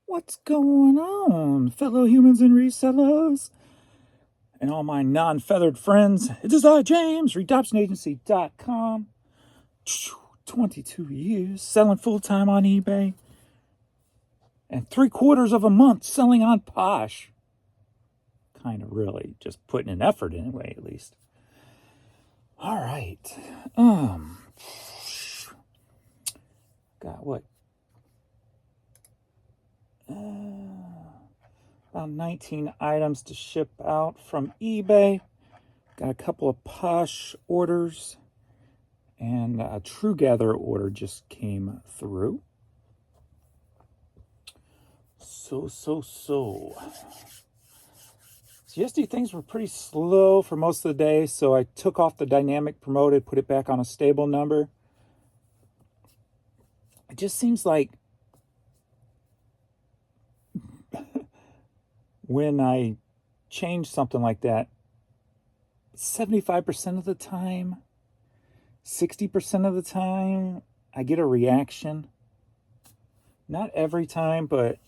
What's going on, fellow humans and resellers, and all my non-feathered friends? It is I, James, redoptionagency.com. 22 years selling full-time on eBay, and 3/4 of a month selling on Posh. Kind of really just putting an effort in, anyway, at least. All right. Got what? About 19 items to ship out from eBay. Got a couple of Posh orders, and a True Gather order just came through. So yesterday things were pretty slow for most of the day, so I took off the dynamic promoted, put it back on a stable number. It just seems like when I change something like that, 75% of the time, 60% of the time, I get a reaction. Not every time, but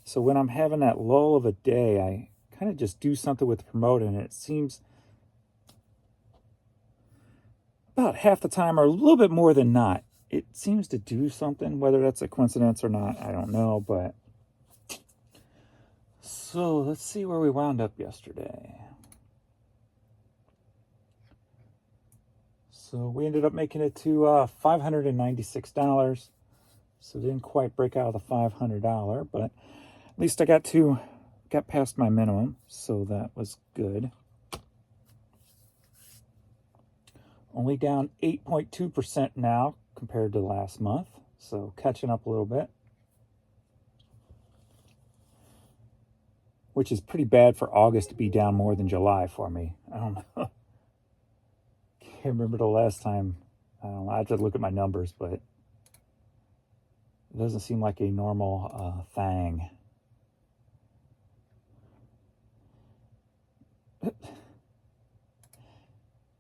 so when I'm having that lull of a day, I kind of just do something with promoting, and it seems about half the time, or a little bit more than not, it seems to do something. Whether that's a coincidence or not, I don't know. But so let's see where we wound up yesterday. So we ended up making it to $596. So didn't quite break out of the $500, but at least I got past my minimum, so that was good. Only down 8.2% now compared to last month, so catching up a little bit, which is pretty bad for August to be down more than July for me. I don't know. Can't remember the last time. I don't know. I have to look at my numbers, but it doesn't seem like a normal thing.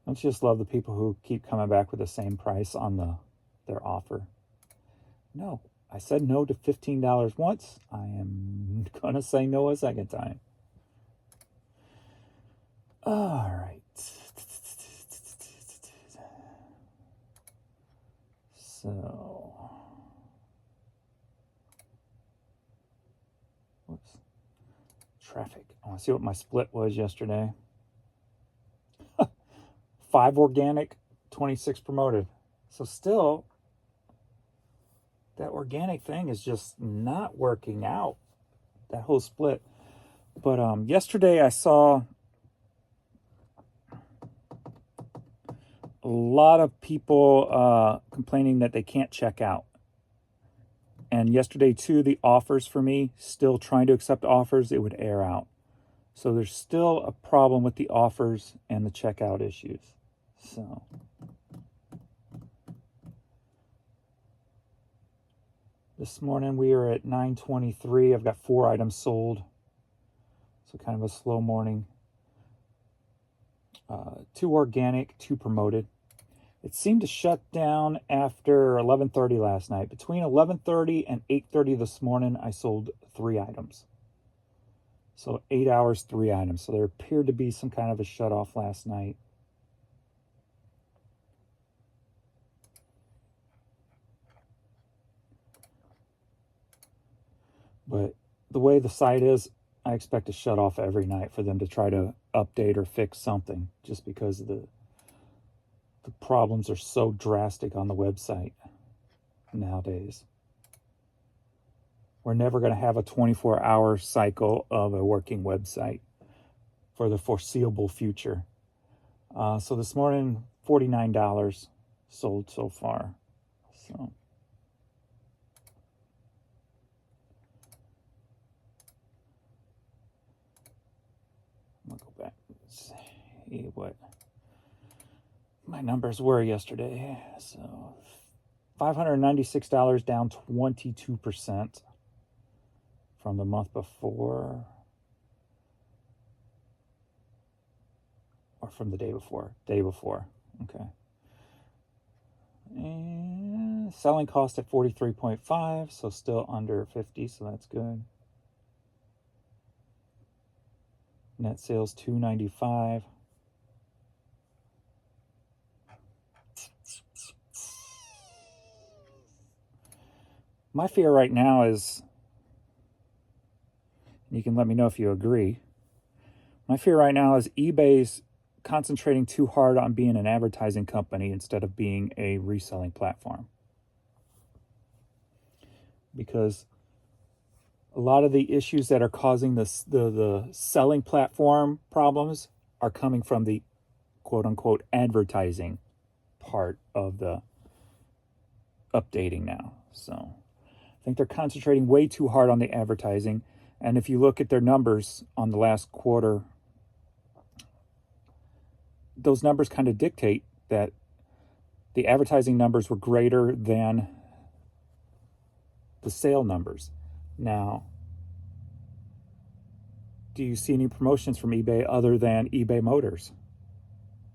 Don't you just love the people who keep coming back with the same price on their offer? No, I said no to $15 once. I am gonna say no a second time. All right. So, whoops. Traffic. I want to see what my split was yesterday. 5 organic, 26 promoted. So still, that organic thing is just not working out, that whole split. But yesterday I saw a lot of people complaining that they can't check out. And yesterday too, the offers for me, still trying to accept offers, it would air out. So there's still a problem with the offers and the checkout issues. So this morning we are at 923. I've got 4 items sold. So kind of a slow morning. 2 organic, 2 promoted. It seemed to shut down after 11:30 last night. Between 11:30 and 8:30 this morning, I sold 3 items. So 8 hours, 3 items. So there appeared to be some kind of a shut off last night. But the way the site is, I expect to shut off every night for them to try to update or fix something, just because the problems are so drastic on the website nowadays. We're never going to have a 24-hour cycle of a working website for the foreseeable future. So this morning, $49 sold so far. So I'm going to go back and see what my numbers were yesterday. So $596, down 22% from the month before, or from the day before. Okay. And Selling cost at 43.5, so still under 50, so that's good. Net sales 295. My fear right now is, you can let me know if you agree. My fear right now is eBay's concentrating too hard on being an advertising company instead of being a reselling platform. Because a lot of the issues that are causing the selling platform problems are coming from the quote-unquote advertising part of the updating now. So I think they're concentrating way too hard on the advertising. And if you look at their numbers on the last quarter, those numbers kind of dictate that the advertising numbers were greater than the sale numbers. Now, do you see any promotions from eBay other than eBay Motors?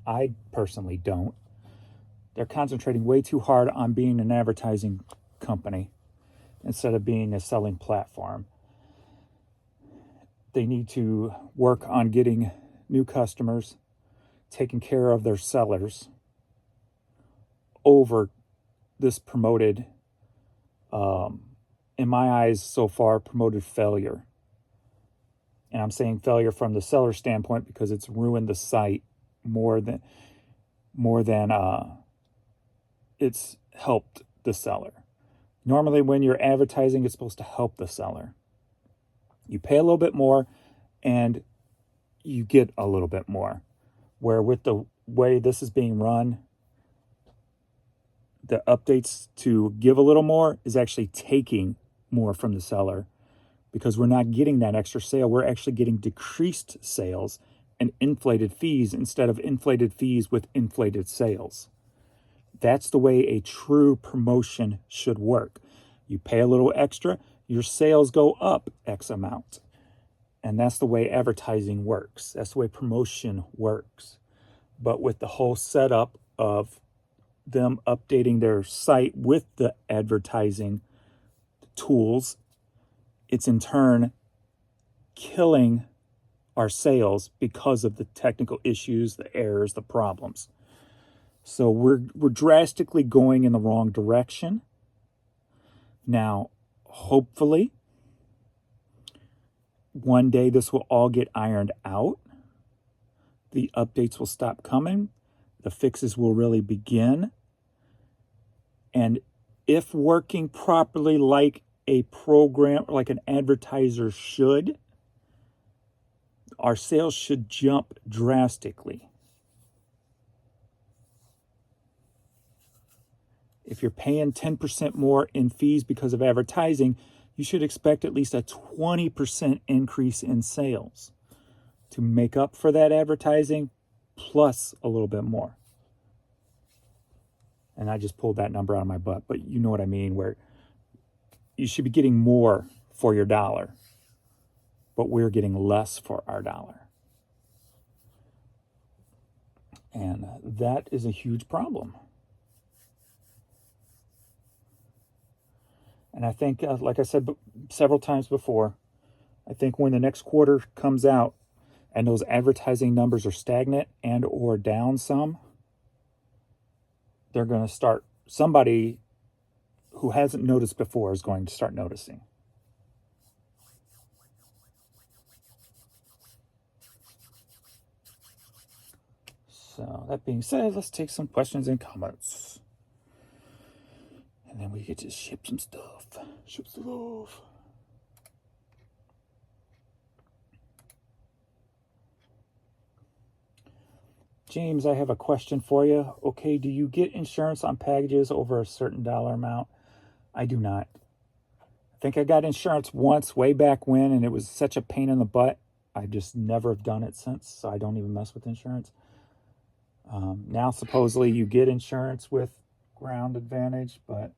I personally don't. They're concentrating way too hard on being an advertising company instead of being a selling platform. They need to work on getting new customers, taking care of their sellers over this promoted, in my eyes so far, promoted failure. And I'm saying failure from the seller standpoint because it's ruined the site more than it's helped the seller. Normally when you're advertising, it's supposed to help the seller. You pay a little bit more and you get a little bit more. Where with the way this is being run, the updates to give a little more is actually taking more from the seller because we're not getting that extra sale. We're actually getting decreased sales and inflated fees instead of inflated fees with inflated sales. That's the way a true promotion should work. You pay a little extra, your sales go up X amount. And that's the way advertising works. That's the way promotion works. But with the whole setup of them updating their site with the advertising tools, it's in turn killing our sales because of the technical issues, the errors, the problems. So we're drastically going in the wrong direction. Now, hopefully, one day this will all get ironed out. The updates will stop coming. The fixes will really begin. And if working properly like a program, like an advertiser should, our sales should jump drastically. If you're paying 10% more in fees because of advertising, you should expect at least a 20% increase in sales to make up for that advertising plus a little bit more. And I just pulled that number out of my butt, but you know what I mean, where you should be getting more for your dollar, but we're getting less for our dollar. And that is a huge problem. And I think, like I said several times before, I think when the next quarter comes out and those advertising numbers are stagnant and or down some, they're going to start, somebody who hasn't noticed before is going to start noticing. So that being said, let's take some questions and comments. And then we get to ship some stuff. Ship stuff. James, I have a question for you. Okay, do you get insurance on packages over a certain dollar amount? I do not. I think I got insurance once way back when, and it was such a pain in the butt. I just never have done it since, so I don't even mess with insurance. Now, supposedly, you get insurance with Ground Advantage, but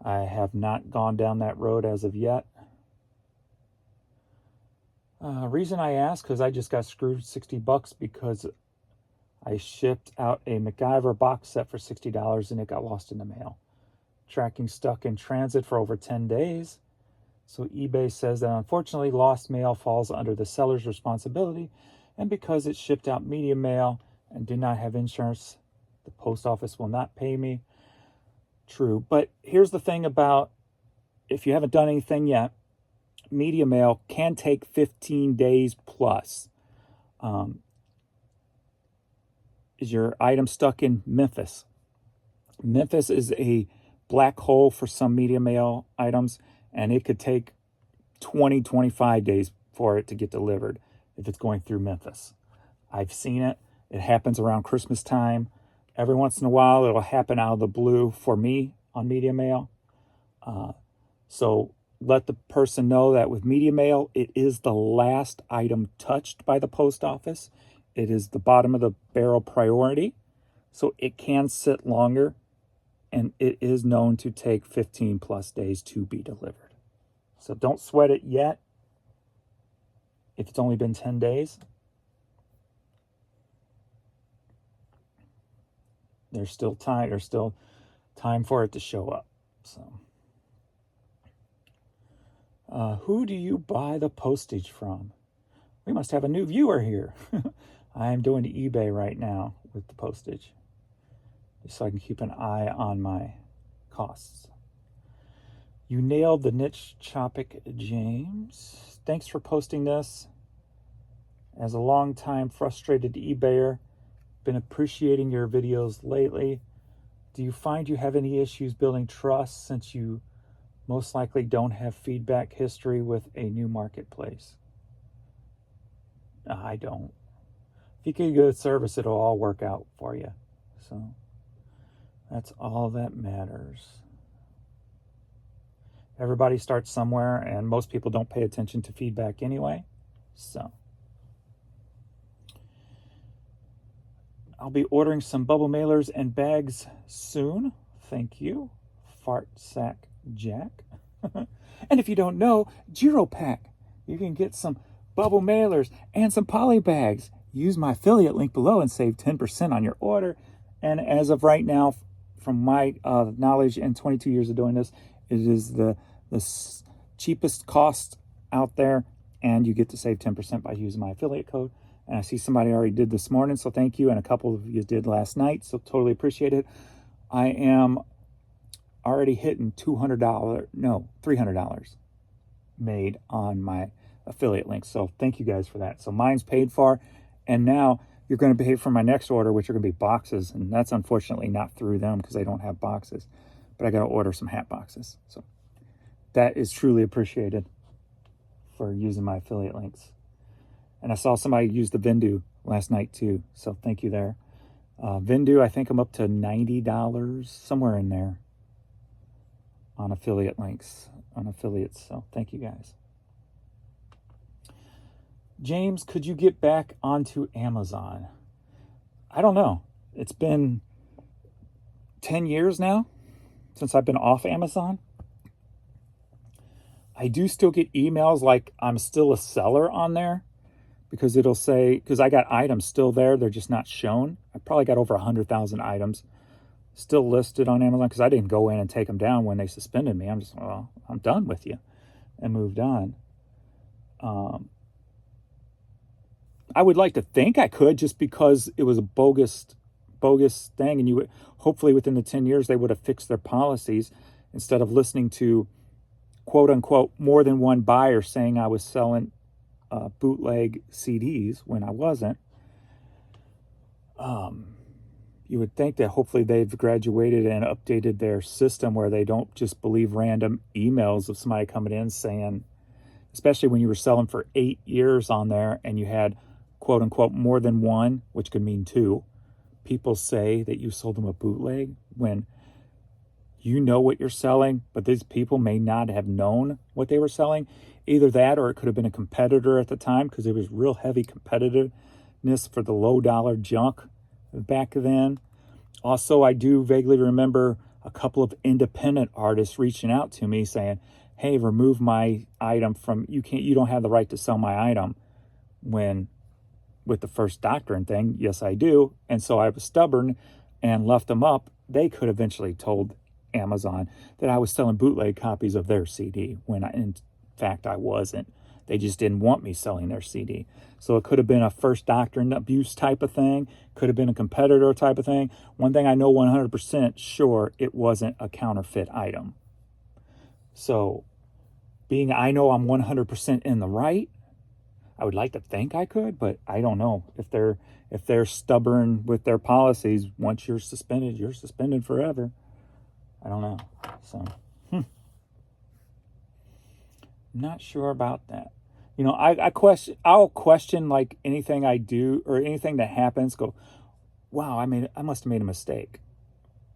I have not gone down that road as of yet. Reason I ask, because I just got screwed $60 because I shipped out a MacGyver box set for $60 and it got lost in the mail. tracking stuck in transit for over 10 days. So eBay says that unfortunately lost mail falls under the seller's responsibility, and because it shipped out media mail and did not have insurance, the post office will not pay me. True, but here's the thing about, if you haven't done anything yet, media mail can take 15 days plus. Is your item stuck in Memphis? Memphis is a black hole for some media mail items, and it could take 20, 25 days for it to get delivered if it's going through Memphis. I've seen it. It happens around Christmas time. Every once in a while, it'll happen out of the blue for me on media mail. So let the person know that with media mail, it is the last item touched by the post office. It is the bottom of the barrel priority, so it can sit longer, and it is known to take 15 plus days to be delivered. So don't sweat it yet if it's only been 10 days. There's still time for it to show up. So, who do you buy the postage from? We must have a new viewer here. I am doing eBay right now with the postage, just so I can keep an eye on my costs. You nailed the niche topic, James. Thanks for posting this. As a long-time frustrated eBayer, been appreciating your videos lately. Do you find you have any issues building trust since you most likely don't have feedback history with a new marketplace? I don't. If you get good service, it'll all work out for you. So that's all that matters. Everybody starts somewhere, and most people don't pay attention to feedback anyway. So I'll be ordering some bubble mailers and bags soon. Thank you, Fart Sack Jack. And if you don't know, Giro Pack, you can get some bubble mailers and some poly bags. Use my affiliate link below and save 10% on your order. And as of right now, from my knowledge and 22 years of doing this, it is the cheapest cost out there, and you get to save 10% by using my affiliate code. And I see somebody already did this morning, so thank you. And a couple of you did last night, so totally appreciate it. I am already hitting $300 made on my affiliate link. So thank you guys for that. So mine's paid for, and now you're going to pay for my next order, which are going to be boxes, and that's unfortunately not through them because I don't have boxes, but I got to order some hat boxes. So that is truly appreciated for using my affiliate links. And I saw somebody use the Vendu last night too, so thank you there. Vendu, I think I'm up to $90, somewhere in there, on affiliate links, on affiliates. So thank you guys. James, could you get back onto Amazon? I don't know. It's been 10 years now since I've been off Amazon. I do still get emails like I'm still a seller on there, because it'll say, because I got items still there, they're just not shown. I probably got over 100,000 items still listed on Amazon, because I didn't go in and take them down when they suspended me. I'm just, well, I'm done with you, and moved on. I would like to think I could, just because it was a bogus thing, and you would, hopefully within the 10 years they would have fixed their policies, instead of listening to quote unquote more than one buyer saying I was selling bootleg CDs when I wasn't. You would think that hopefully they've graduated and updated their system where they don't just believe random emails of somebody coming in saying, especially when you were selling for 8 years on there and you had quote unquote more than one, which could mean two, people say that you sold them a bootleg when you know what you're selling, but these people may not have known what they were selling. Either that, or it could have been a competitor at the time, because it was real heavy competitiveness for the low dollar junk back then. Also, I do vaguely remember a couple of independent artists reaching out to me saying, hey, remove my item from, you don't have the right to sell my item. When with the First Doctrine thing, yes, I do. And so I was stubborn and left them up. They could eventually told Amazon that I was selling bootleg copies of their CD when in fact I wasn't. They just didn't want me selling their CD. So it could have been a first doctrine abuse type of thing, could have been a competitor type of thing. One thing I know 100% sure, it wasn't a counterfeit item. So I know I'm 100% in the right, I would like to think I could, but I don't know. If they're stubborn with their policies, once you're suspended forever. I don't know. So, not sure about that. You know, I'll question like anything I do or anything that happens. Go, wow, I must have made a mistake.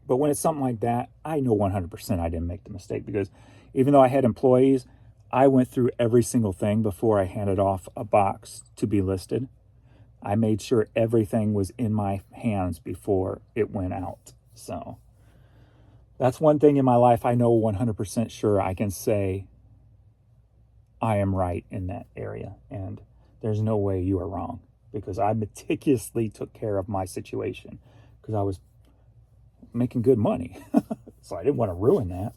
But when it's something like that, I know 100% I didn't make the mistake, because even though I had employees, I went through every single thing before I handed off a box to be listed. I made sure everything was in my hands before it went out. So that's one thing in my life I know 100% sure I can say I am right in that area. And there's no way you are wrong, because I meticulously took care of my situation, because I was making good money. So I didn't want to ruin that.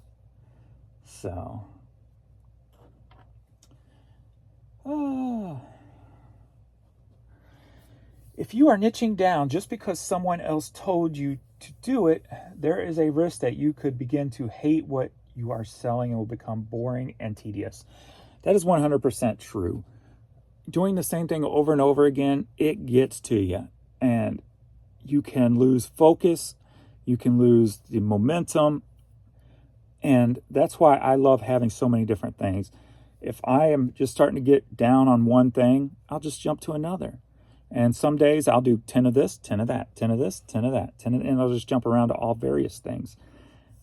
So if you are niching down just because someone else told you to do it, there is a risk that you could begin to hate what you are selling and will become boring and tedious. That is 100% true. Doing the same thing over and over again, it gets to you, and you can lose focus, you can lose the momentum, and that's why I love having so many different things. If I am just starting to get down on one thing, I'll just jump to another. And some days I'll do 10 of this, 10 of that, 10 of this, 10 of that, 10 of, and I'll just jump around to all various things.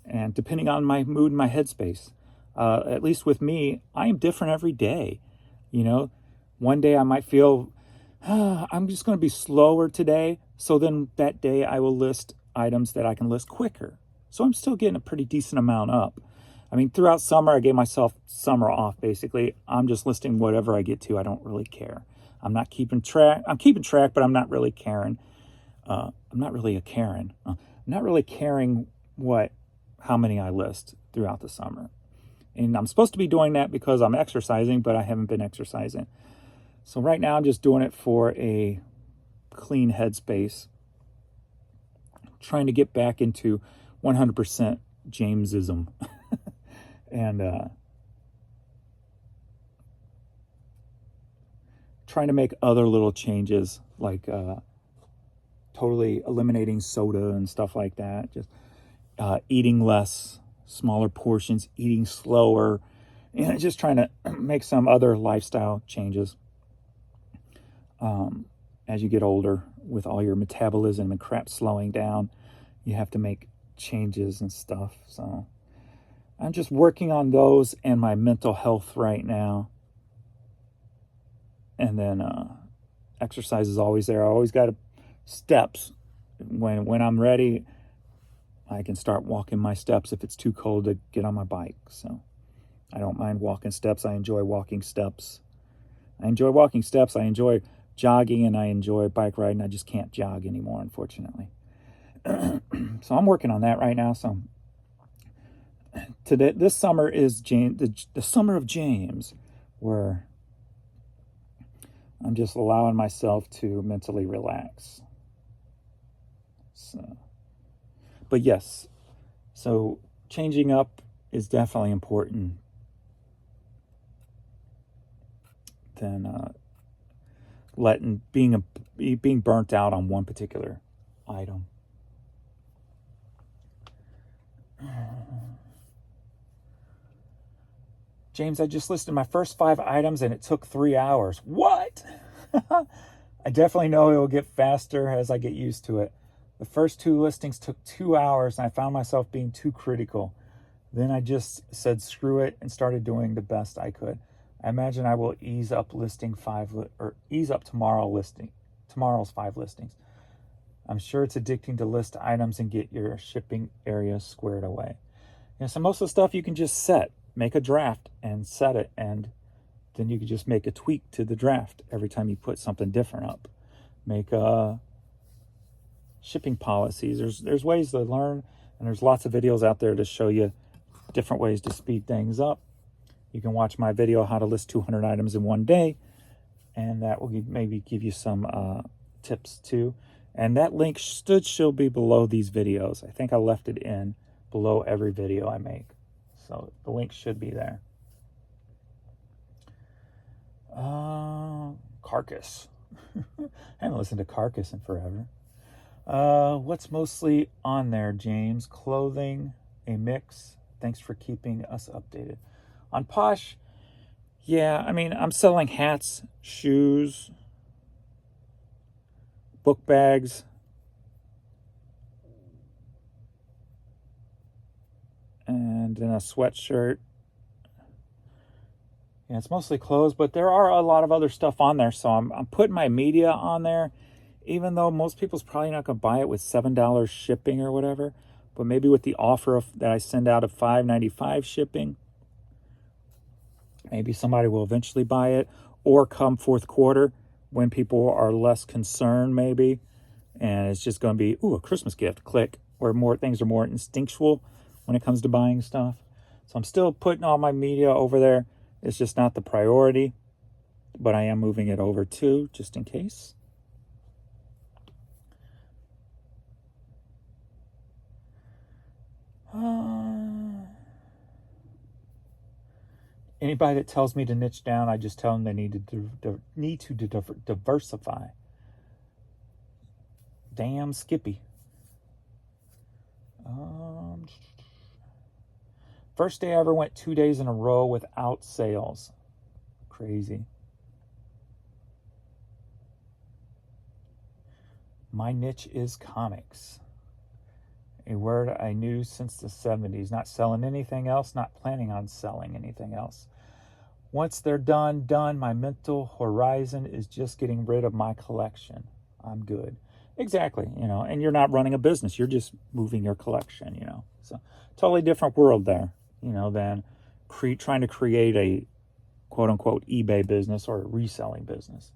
And depending on my mood and my headspace, at least with me, I am different every day. You know, one day I might feel, I'm just going to be slower today. So then that day I will list items that I can list quicker. So I'm still getting a pretty decent amount up. I mean, throughout summer, I gave myself summer off, basically. I'm just listing whatever I get to. I don't really care. I'm not keeping track. I'm keeping track, but I'm not really caring. I'm not really a Karen. I'm not really caring how many I list throughout the summer. And I'm supposed to be doing that because I'm exercising, but I haven't been exercising. So right now I'm just doing it for a clean headspace. Trying to get back into 100% Jamesism. And trying to make other little changes, like totally eliminating soda and stuff like that. Just eating less, smaller portions, eating slower, and just trying to make some other lifestyle changes. As you get older, with all your metabolism and crap slowing down, you have to make changes and stuff. So I'm just working on those and my mental health right now. And then exercise is always there. I always got steps. When I'm ready, I can start walking my steps if it's too cold to get on my bike. So I don't mind walking steps. I enjoy walking steps. I enjoy jogging, and I enjoy bike riding. I just can't jog anymore, unfortunately. So I'm working on that right now. So this summer is the summer of James, where I'm just allowing myself to mentally relax. So, but yes, so changing up is definitely important than being burnt out on one particular item. James, I just listed my first 5 items and it took 3 hours. What? I definitely know it will get faster as I get used to it. The first 2 listings took 2 hours and I found myself being too critical. Then I just said screw it and started doing the best I could. I imagine I will ease up tomorrow's 5 listings. I'm sure it's addicting to list items and get your shipping area squared away. So most of the stuff you can just set. Make a draft and set it, and then you can just make a tweak to the draft every time you put something different up. Make shipping policies. There's ways to learn And there's lots of videos out there to show you different ways to speed things up. You can watch my video, how to list 200 items in one day, and that will maybe give you some tips too. And that link should be below these videos. I think I left it in below every video I make. So the link should be there. Carcass. I haven't listened to Carcass in forever. What's mostly on there, James? Clothing, a mix. Thanks for keeping us updated. On Posh, yeah, I mean, I'm selling hats, shoes, book bags, and then a sweatshirt. Yeah, it's mostly clothes, but there are a lot of other stuff on there. So I'm putting my media on there, even though most people's probably not going to buy it with $7 shipping or whatever. But maybe with the offer that I send out of $5.95 shipping, maybe somebody will eventually buy it. Or come fourth quarter when people are less concerned, maybe. And it's just going to be, a Christmas gift, click. Where more things are more instinctual when it comes to buying stuff. So I'm still putting all my media over there. It's just not the priority, but I am moving it over too, just in case. Anybody that tells me to niche down, I just tell them they need to diversify. Damn Skippy. First day I ever went 2 days in a row without sales. Crazy. My niche is comics. A word I knew since the 70s. Not selling anything else, not planning on selling anything else. Once they're done. My mental horizon is just getting rid of my collection. I'm good. Exactly, and you're not running a business. You're just moving your collection, So totally different world there, than trying to create a quote-unquote eBay business or a reselling business.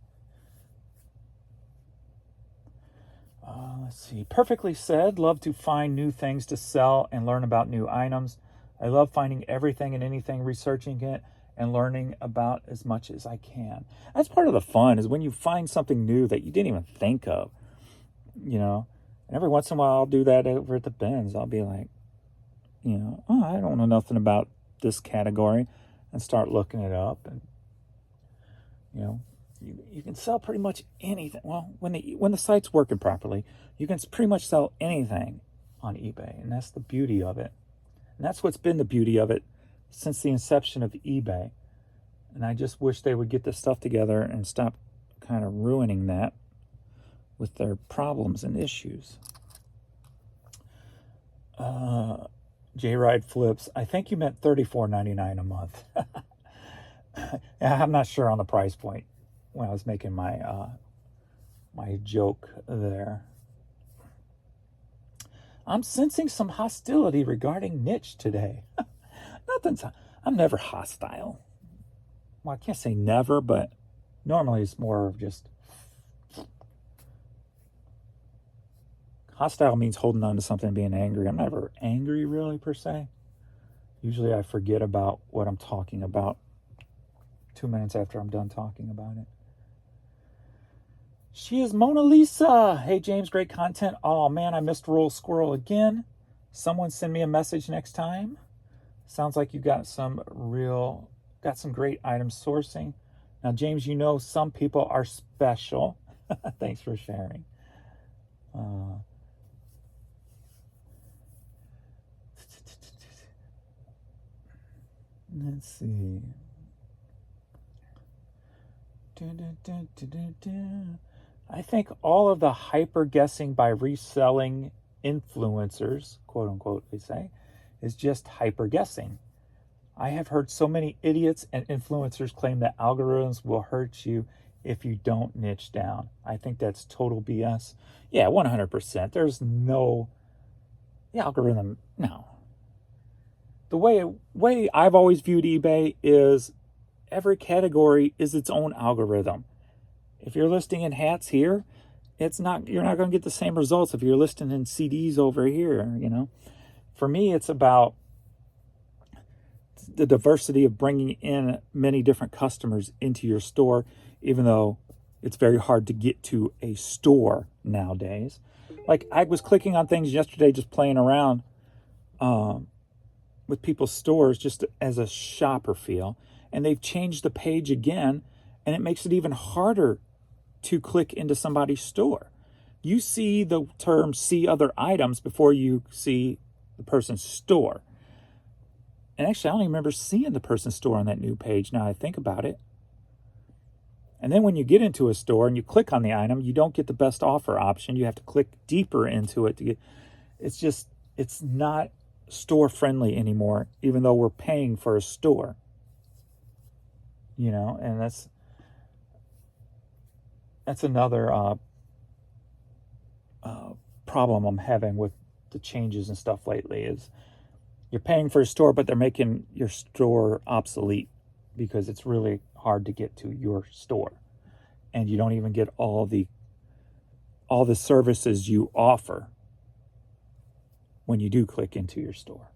Let's see. Perfectly said. Love to find new things to sell and learn about new items. I love finding everything and anything, researching it, and learning about as much as I can. That's part of the fun, is when you find something new that you didn't even think of, And every once in a while I'll do that over at the bins. I'll be like, I don't know nothing about this category, and start looking it up. And, you can sell pretty much anything. Well, when the site's working properly, you can pretty much sell anything on eBay. And that's the beauty of it. And that's what's been the beauty of it since the inception of eBay. And I just wish they would get this stuff together and stop kind of ruining that with their problems and issues. J-Ride Flips. I think you meant $34.99 a month. I'm not sure on the price point when I was making my my joke there. I'm sensing some hostility regarding niche today. I'm never hostile. Well, I can't say never, but normally it's more of just... Hostile means holding on to something and being angry. I'm never angry, really, per se. Usually I forget about what I'm talking about 2 minutes after I'm done talking about it. She is Mona Lisa. Hey, James, great content. Oh, man, I missed Roll Squirrel again. Someone send me a message next time. Sounds like you got some great item sourcing. Now, James, some people are special. Thanks for sharing. Let's see. I think all of the hyper guessing by reselling influencers, quote unquote, they say, is just hyper guessing. I have heard so many idiots and influencers claim that algorithms will hurt you if you don't niche down. I think that's total BS. Yeah, 100%. There's no... The algorithm, no. The way I've always viewed eBay is every category is its own algorithm. If you're listing in hats here, you're not going to get the same results if you're listing in CDs over here, For me, it's about the diversity of bringing in many different customers into your store, even though it's very hard to get to a store nowadays. Like, I was clicking on things yesterday, just playing around with people's stores just as a shopper feel, and they've changed the page again, and it makes it even harder to click into somebody's store. You see the term "see other items" before you see the person's store. And actually, I don't even remember seeing the person's store on that new page now I think about it. And then when you get into a store and you click on the item, you don't get the best offer option. You have to click deeper into it to get. It's not store friendly anymore, even though we're paying for a store. And that's another problem I'm having with the changes and stuff lately. Is you're paying for a store, but they're making your store obsolete because it's really hard to get to your store, and you don't even get all the services you offer when you do click into your store.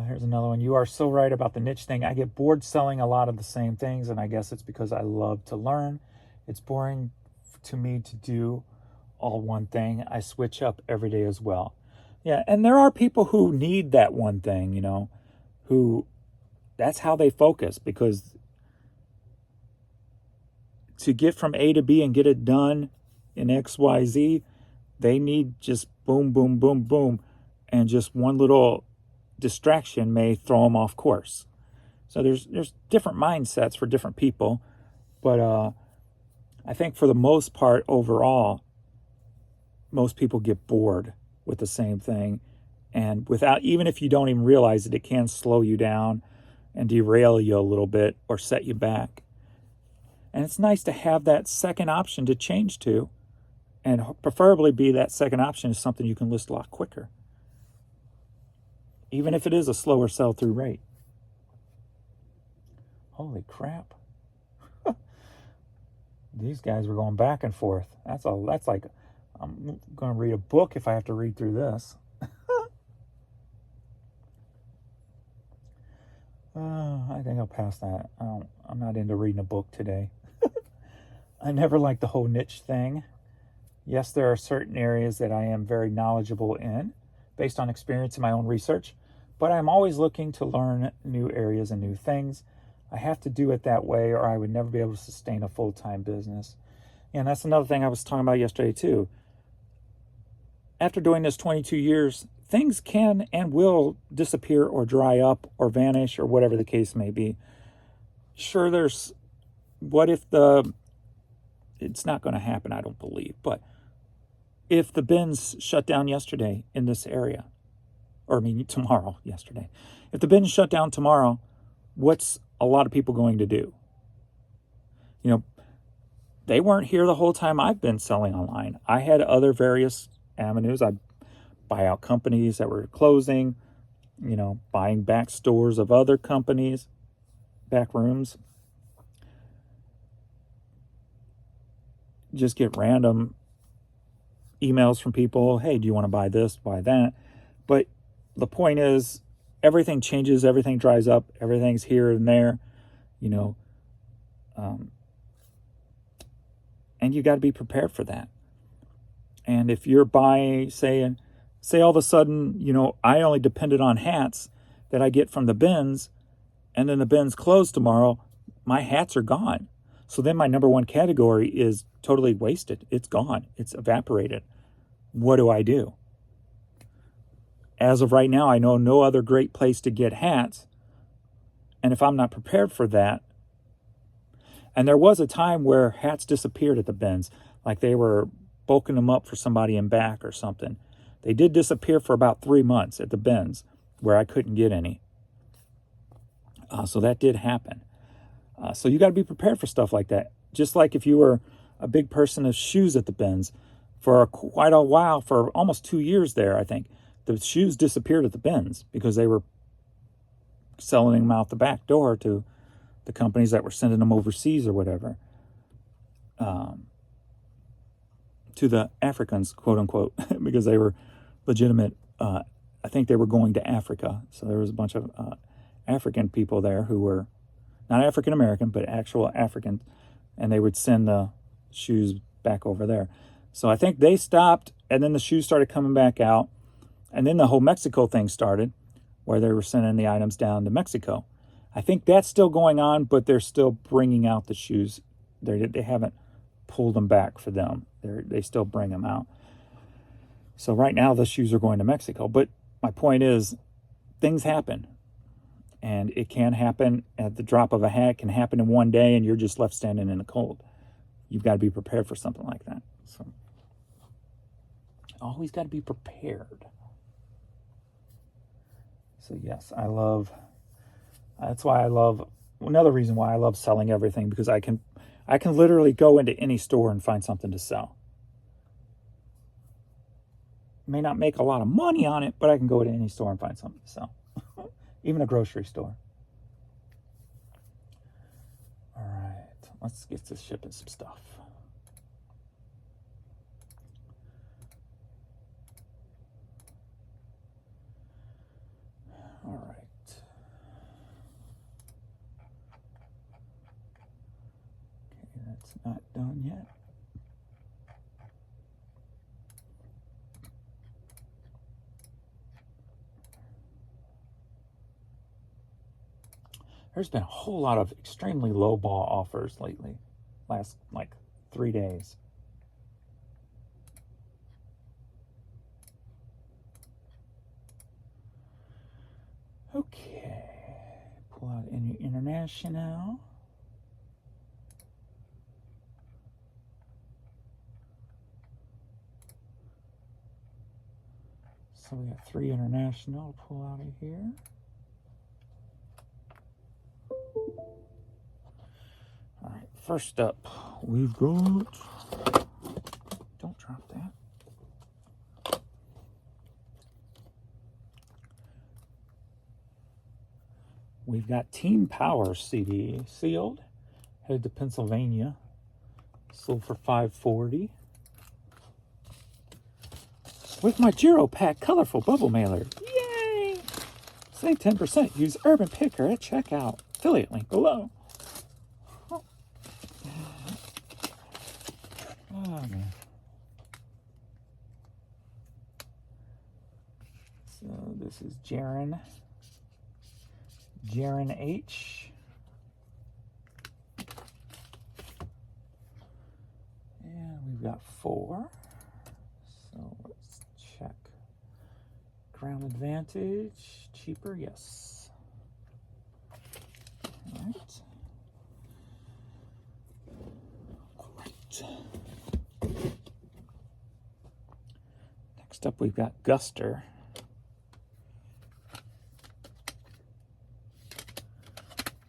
Here's another one. You are so right about the niche thing. I get bored selling a lot of the same things, and I guess it's because I love to learn. It's boring to me to do all one thing. I switch up every day as well. Yeah, and there are people who need that one thing, who that's how they focus, because to get from A to B and get it done in XYZ, they need just boom, boom, boom, boom, and just one little distraction may throw them off course. So there's different mindsets for different people, but I think for the most part, overall, most people get bored with the same thing, and even if you don't even realize it can slow you down and derail you a little bit or set you back. And it's nice to have that second option to change to, and preferably be that second option is something you can list a lot quicker, even if it is a slower sell-through rate. Holy crap. These guys were going back and forth. That's like, I'm going to read a book if I have to read through this. I think I'll pass that. I'm not into reading a book today. I never liked the whole niche thing. Yes, there are certain areas that I am very knowledgeable in, based on experience in my own research, but I'm always looking to learn new areas and new things. I have to do it that way, or I would never be able to sustain a full-time business. And that's another thing I was talking about yesterday too. After doing this 22 years, things can and will disappear or dry up or vanish or whatever the case may be. Sure, what if it's not going to happen, I don't believe, but if the bins shut down yesterday in this area, yesterday, if the bins shut down tomorrow, what's a lot of people going to do? They weren't here the whole time I've been selling online. I had other various avenues. I'd buy out companies that were closing, buying back stores of other companies, back rooms. Just get random emails from people. Hey, do you want to buy this, buy that? But the point is, everything changes, everything dries up, everything's here and there, and you got to be prepared for that. And if you're buying, say all of a sudden, I only depended on hats that I get from the bins, and then the bins close tomorrow, my hats are gone. So then my number one category is totally wasted. It's gone. It's evaporated. What do I do? As of right now, I know no other great place to get hats. And if I'm not prepared for that, and there was a time where hats disappeared at the bins, like they were bulking them up for somebody in back or something. They did disappear for about 3 months at the bins where I couldn't get any. So that did happen. So you got to be prepared for stuff like that. Just like if you were a big person of shoes at the bins for quite a while, for almost 2 years there, I think, the shoes disappeared at the bins because they were selling them out the back door to the companies that were sending them overseas or whatever, to the Africans, quote unquote, because they were legitimate. I think they were going to Africa, so there was a bunch of African people there who were not African American, but actual African, and they would send the shoes back over there. So I think they stopped, and then the shoes started coming back out, and then the whole Mexico thing started, where they were sending the items down to Mexico. I think that's still going on, but they're still bringing out the shoes. They haven't pulled them back for them. They still bring them out. So right now the shoes are going to Mexico. But my point is, things happen. And it can happen at the drop of a hat. It can happen in one day, and you're just left standing in the cold. You've got to be prepared for something like that. So always got to be prepared. So yes, that's why I love, another reason why I love selling everything, because I can literally go into any store and find something to sell. May not make a lot of money on it, but I can go to any store and find something to sell. Even a grocery store. All right, let's get to shipping some stuff. All right. Okay, that's not done yet. There's been a whole lot of extremely low ball offers lately. Last, 3 days. Okay. Pull out any international. So we have 3 international to pull out of here. All right, first up, we've got, don't drop that. We've got Team Power CD sealed, headed to Pennsylvania, sold for $5.40. With my Giro Pack colorful bubble mailer, yay! Save 10%, use Urban Picker at checkout. Affiliate link below. Oh, man. So this is Jaron H. And we've got 4. So let's check. Ground advantage, cheaper, yes. All right. Next up, we've got Guster.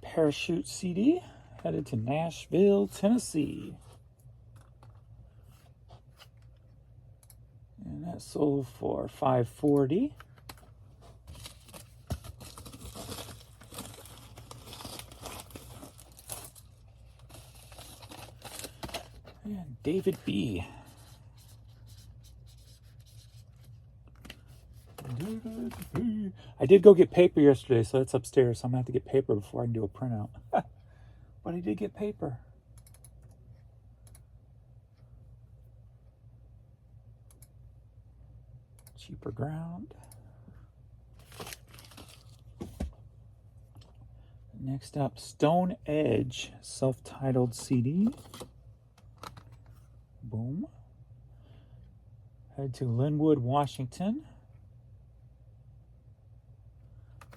Parachute CD, headed to Nashville, Tennessee. And that sold for $5.40. And David B. I did go get paper yesterday, so that's upstairs. So I'm going to have to get paper before I can do a printout. But I did get paper. Cheaper ground. Next up, Stone Edge, self-titled CD. Boom. Head to Linwood, Washington.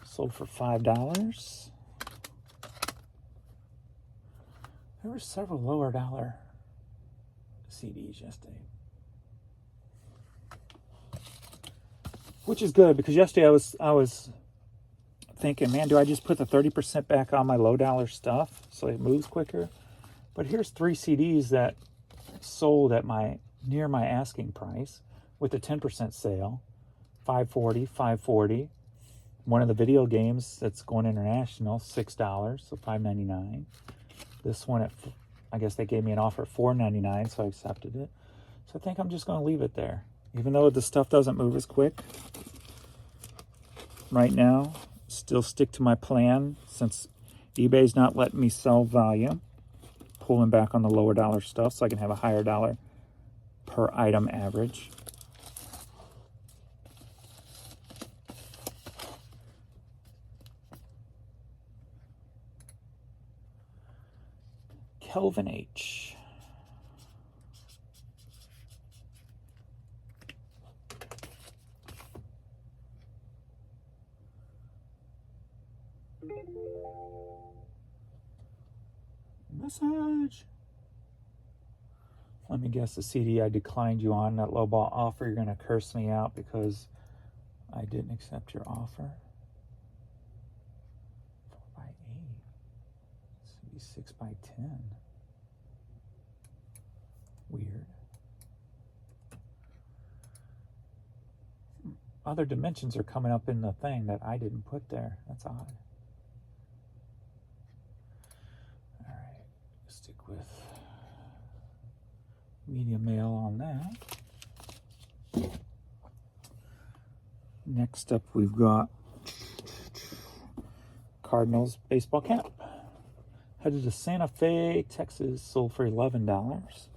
Sold for $5. There were several lower dollar CDs yesterday. Which is good, because yesterday I was thinking, man, do I just put the 30% back on my low dollar stuff so it moves quicker? But here's 3 CDs that sold at near my asking price with a 10% sale. $5.40, $5.40, one of the video games that's going international, $6, so $5.99. This one, I guess they gave me an offer at $4.99, so I accepted it. So I think I'm just going to leave it there. Even though the stuff doesn't move as quick right now, still stick to my plan since eBay's not letting me sell volume. Pulling back on the lower dollar stuff so I can have a higher dollar per item average. Kelvin H. Message. Let me guess the CD I declined you on, that lowball offer. You're going to curse me out because I didn't accept your offer. 4x8. This would be 6x10. Weird. Other dimensions are coming up in the thing that I didn't put there. That's odd. Alright, stick with medium male on that. Next up, we've got Cardinals baseball cap. Headed to Santa Fe, Texas, sold for $11.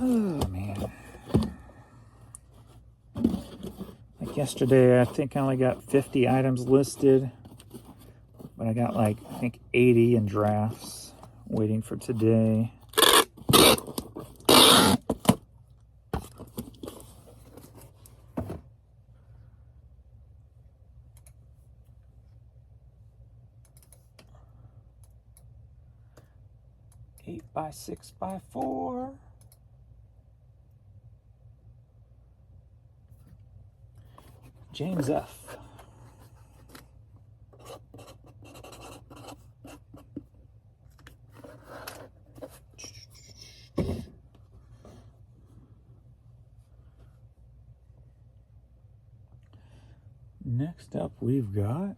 Oh man. Like yesterday, I think I only got 50 items listed, but I got like, I think 80 in drafts waiting for today. Eight by 6x4. James F. Next up, we've got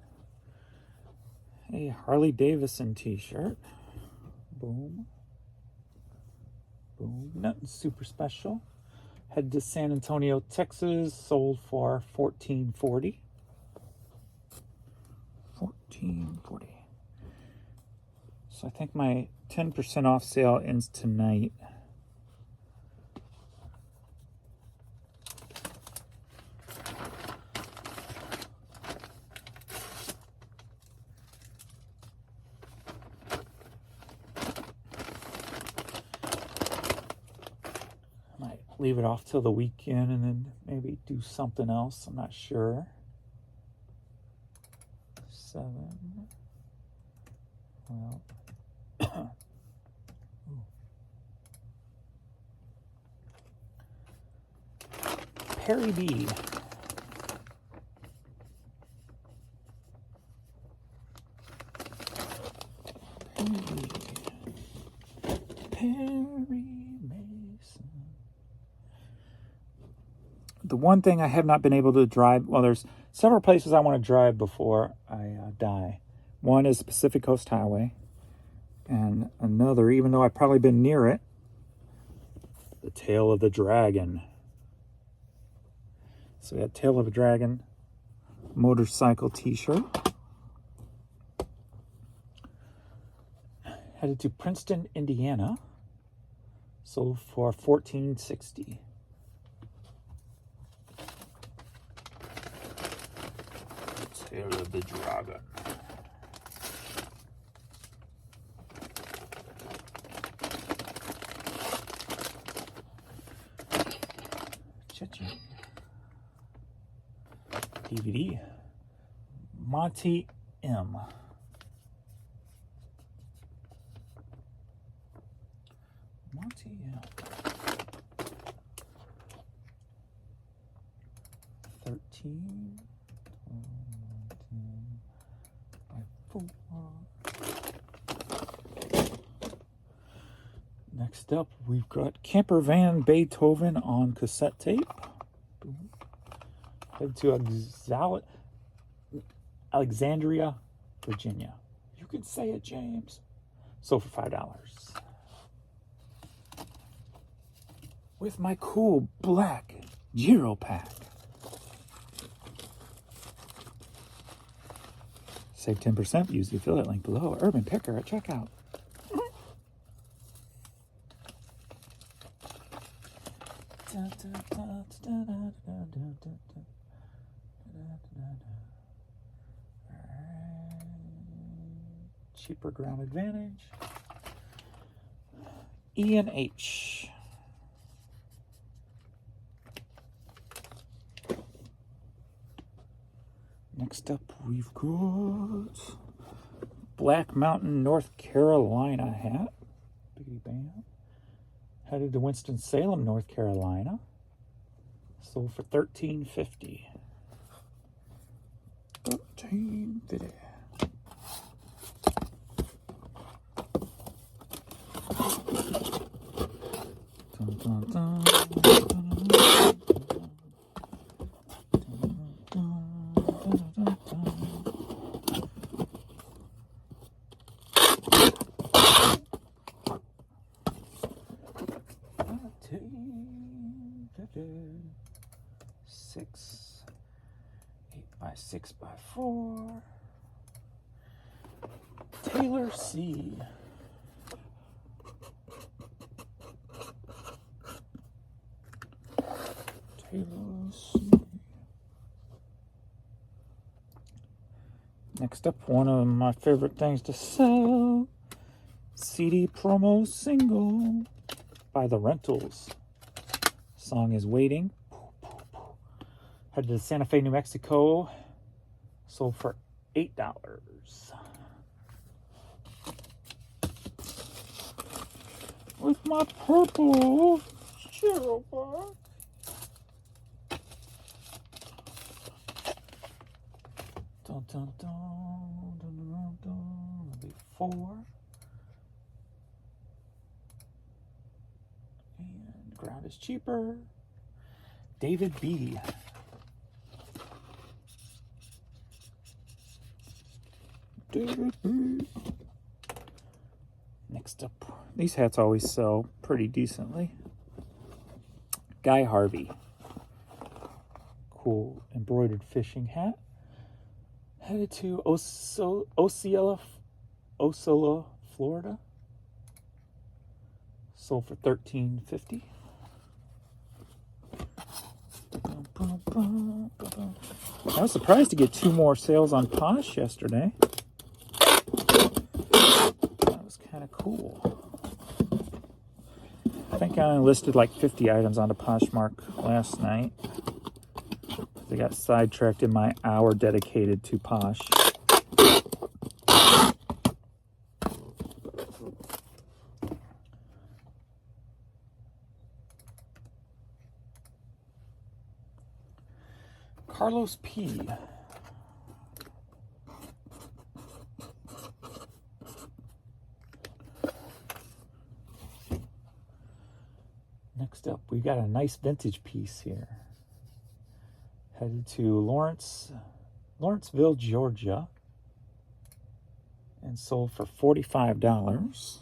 a Harley Davidson t-shirt. Boom. Boom. Nothing super special. Head to San Antonio, Texas. Sold for $14.40. $14.40. So I think my 10% off sale ends tonight. Leave it off till the weekend and then maybe do something else. I'm not sure. 7. Well. Perry B. Perry Mason. The one thing I have not been able to drive, well, there's several places I want to drive before I die. One is Pacific Coast Highway, and another, even though I've probably been near it, the Tail of the Dragon. So we got Tail of a Dragon motorcycle t-shirt. Headed to Princeton, Indiana. Sold for $14.60. Tail of the Dragon. Cha-ching. DVD. Monty M. Monty M. 13 by 4. Next up, we've got Camper Van Beethoven on cassette tape. Boom. Head to Alexandria, Virginia. You can say it, James. Sold for $5. With my cool black Giro pack. Save 10%. Use the affiliate link below. Urban Picker at checkout. Cheaper ground advantage. E and H. Next up, we've got Black Mountain, North Carolina hat. Biggity bam. Headed to Winston-Salem, North Carolina. Sold for $13.50. $13.50. Dun, dun, dun, dun, dun. Six, 8x6x4. Taylor C. Taylor C. Next up, one of my favorite things to sell. CD promo single by The Rentals. Song is Waiting. Headed to Santa Fe, New Mexico. Sold for $8. With my purple Giro pack. Dun, dun, dun, dun, dun, dun. That'll be 4. And ground is cheaper. David B. David B. Next up, these hats always sell pretty decently. Guy Harvey. Cool embroidered fishing hat. Headed to Osceola, Florida. Sold for $13.50. I was surprised to get 2 more sales on Posh yesterday. That was kind of cool. I think I only listed like 50 items onto Poshmark last night. I got sidetracked in my hour dedicated to Posh. Carlos P. Next up, we got a nice vintage piece here. Headed to Lawrenceville, Georgia, and sold for $45.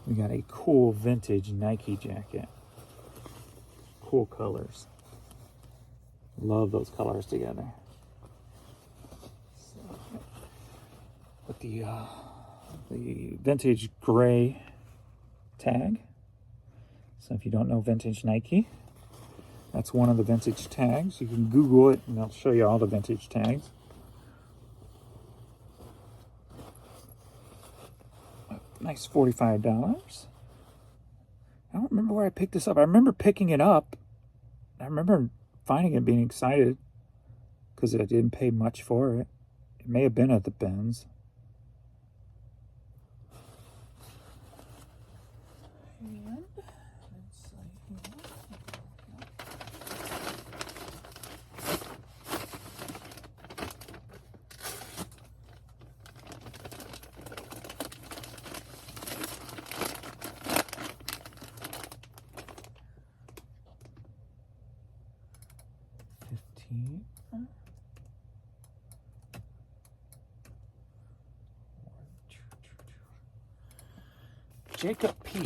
We got a cool vintage Nike jacket. Cool colors. Love those colors together. So, with the vintage gray tag. So if you don't know vintage Nike, that's one of the vintage tags. You can Google it and I'll show you all the vintage tags. Nice $45. I don't remember where I picked this up. I remember picking it up. I remember finding it, being excited because I didn't pay much for it. It may have been at the bins. And let's see here. Jacob P.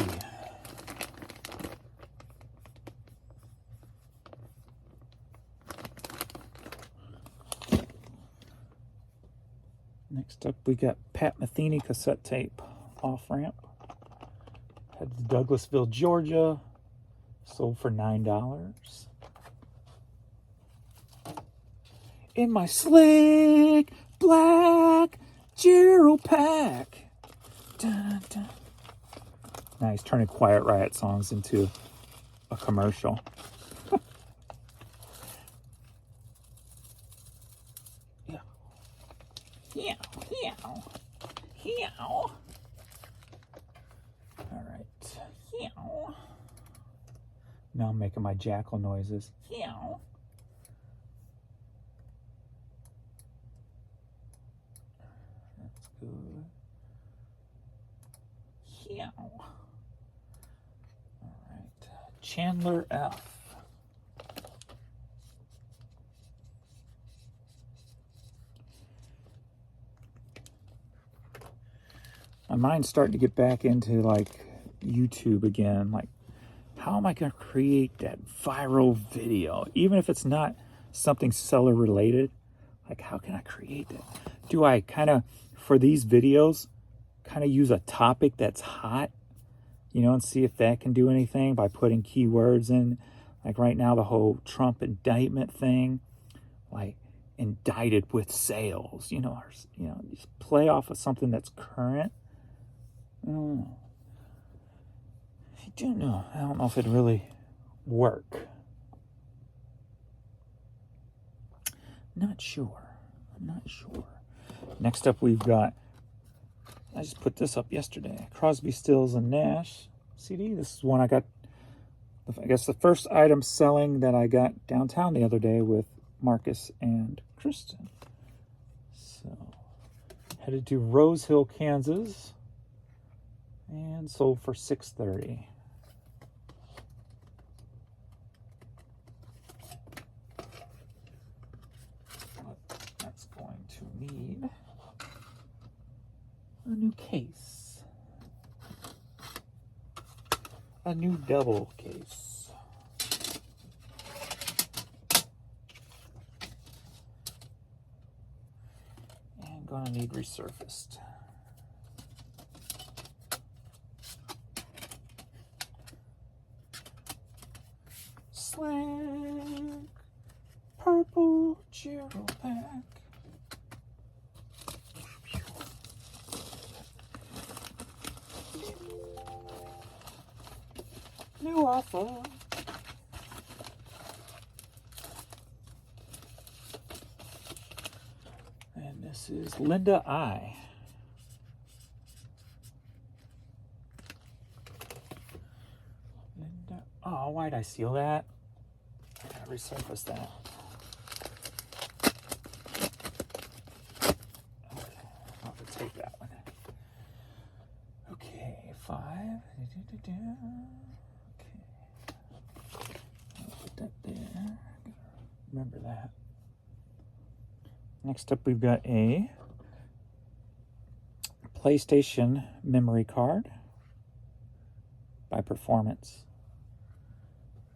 Next up, we got Pat Metheny cassette tape off-ramp. Headed to Douglasville, Georgia. Sold for $9. In my slick black Gerald pack. Dun, dun. Now he's turning Quiet Riot songs into a commercial. Yeah. Yeah. Yeah. Yeah. All right. Yeah. Now I'm making my jackal noises. Yeah. That's good. Yeah. All right. Chandler F. My mind's starting to get back into like YouTube again. Like, how am I going to create that viral video? Even if it's not something seller related, like how can I create that? Do I kind of, for these videos, kind of use a topic that's hot, you know, and see if that can do anything by putting keywords in? Like right now, the whole Trump indictment thing, like indicted with sales, you know, or, just play off of something that's current. I don't know. I don't know if it'd really work. Not sure. I'm not sure. Next up, we've got, I just put this up yesterday, Crosby, Stills, and Nash CD. This is one I got, I guess the first item selling that I got downtown the other day with Marcus and Kristen. So, headed to Rose Hill, Kansas, and sold for $6.30. That's going to need a new case. A new double case. And gonna need resurfaced. Slick purple Gerald pack. New offer. And this is Linda I. Linda. Oh, why'd I seal that? I gotta resurface that. Okay, I'll have to take that one. Okay, 5. Okay. I'll put that there. Remember that. Next up, we've got a PlayStation memory card by Performance.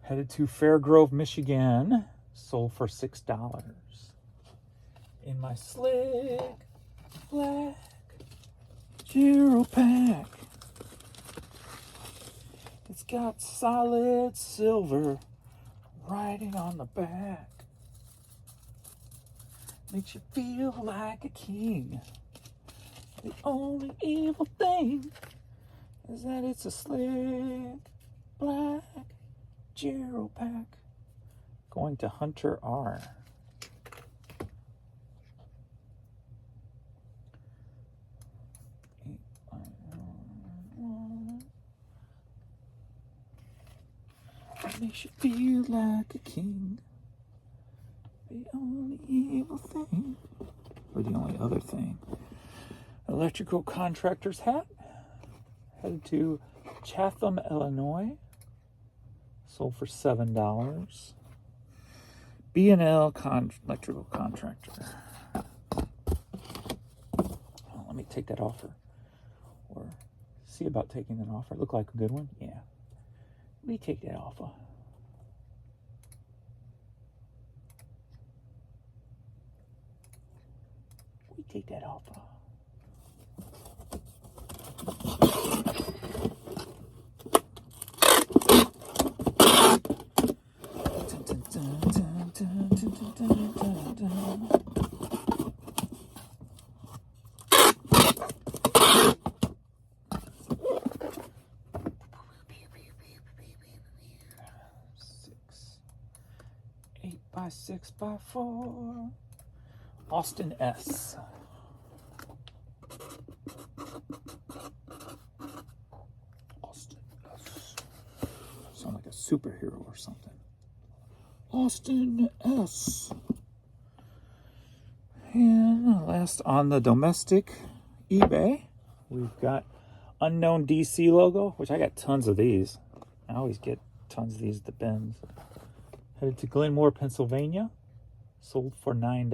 Headed to Fairgrove, Michigan. Sold for $6. In my slick black Gerald pack. It's got solid silver writing on the back. Makes you feel like a king. The only evil thing is that it's a slick black Gerald pack. Going to Hunter R. Makes you feel like a king. The only evil thing, or the only other thing. Electrical contractor's hat. Headed to Chatham, Illinois. Sold for $7. B&L electrical contractor. Oh, let me take that offer. Or see about taking that offer. Look like a good one? Yeah. We take that offer. We take that offer. By 6x4. Austin S. Austin S. Sound like a superhero or something. Austin S. And last on the domestic eBay, we've got unknown DC logo, which I got tons of these. I always get tons of these at the bins. Headed to Glenmore, Pennsylvania. Sold for $9.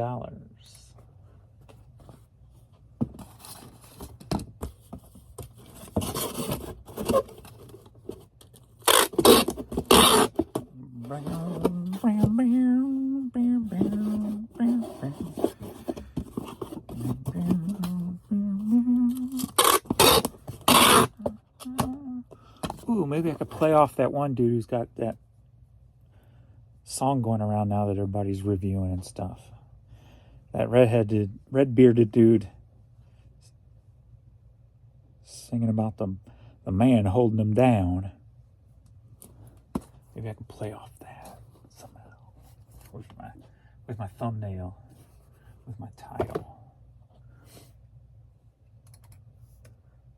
Ooh, maybe I could play off that one dude who's got that song going around now that everybody's reviewing and stuff. That red-bearded dude singing about the man holding him down. Maybe I can play off that somehow with my thumbnail, with my title.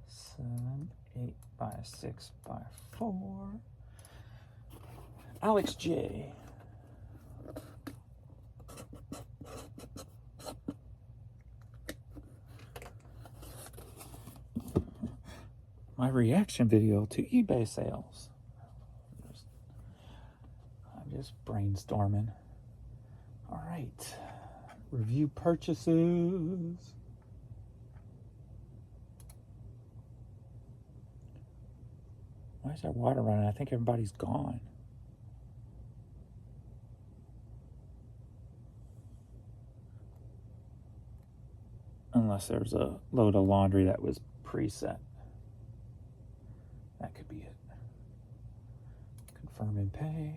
7, 8 by 6 by 4. Alex J. My reaction video to eBay sales. I'm just brainstorming. All right. Review purchases. Why is that water running? I think everybody's gone. Unless there's a load of laundry that was preset. That could be it. Confirm and pay.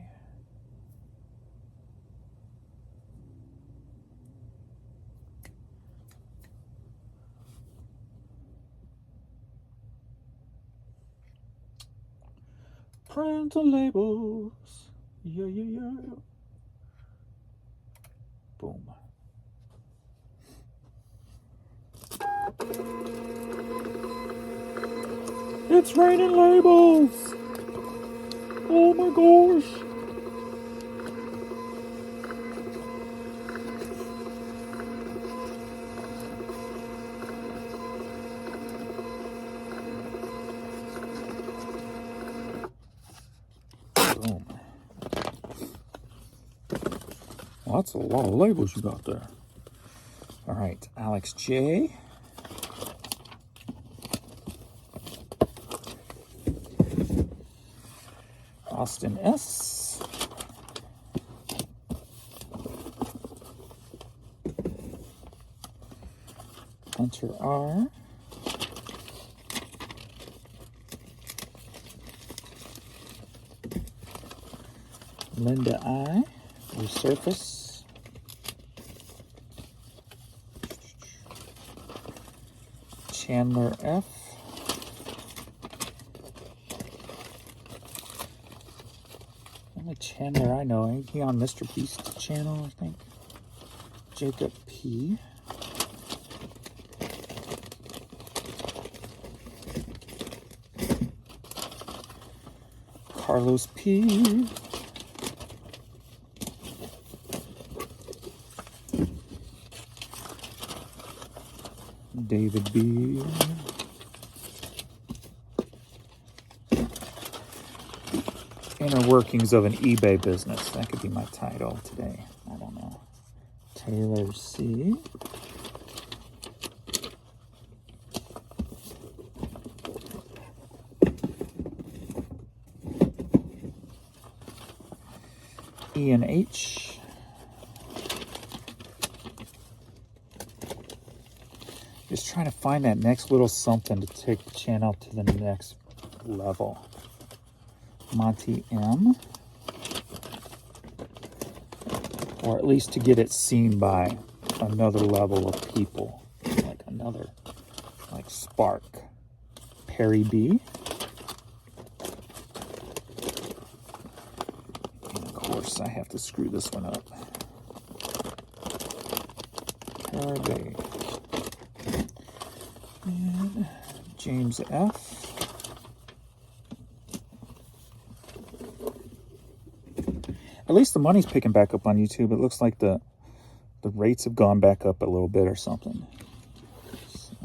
Print the labels. Yeah, yeah, yeah. Boom. It's raining labels. Oh my gosh. Boom. Well, that's a lot of labels you got there. All right, Alex J. Austin S. Hunter R. Linda I. Resurface. Chandler F. Only Chandler I know. Ain't he on Mr. Beast's channel, I think? Jacob P. Carlos P. David B. Inner workings of an eBay business. That could be my title today. I don't know. Taylor C. E and H. Just trying to find that next little something to take the channel to the next level. Monty M. Or at least to get it seen by another level of people. Like another, like Spark. Perry B. And of course, I have to screw this one up. Perry B. And James F. At least the money's picking back up on YouTube. It looks like the rates have gone back up a little bit or something. So,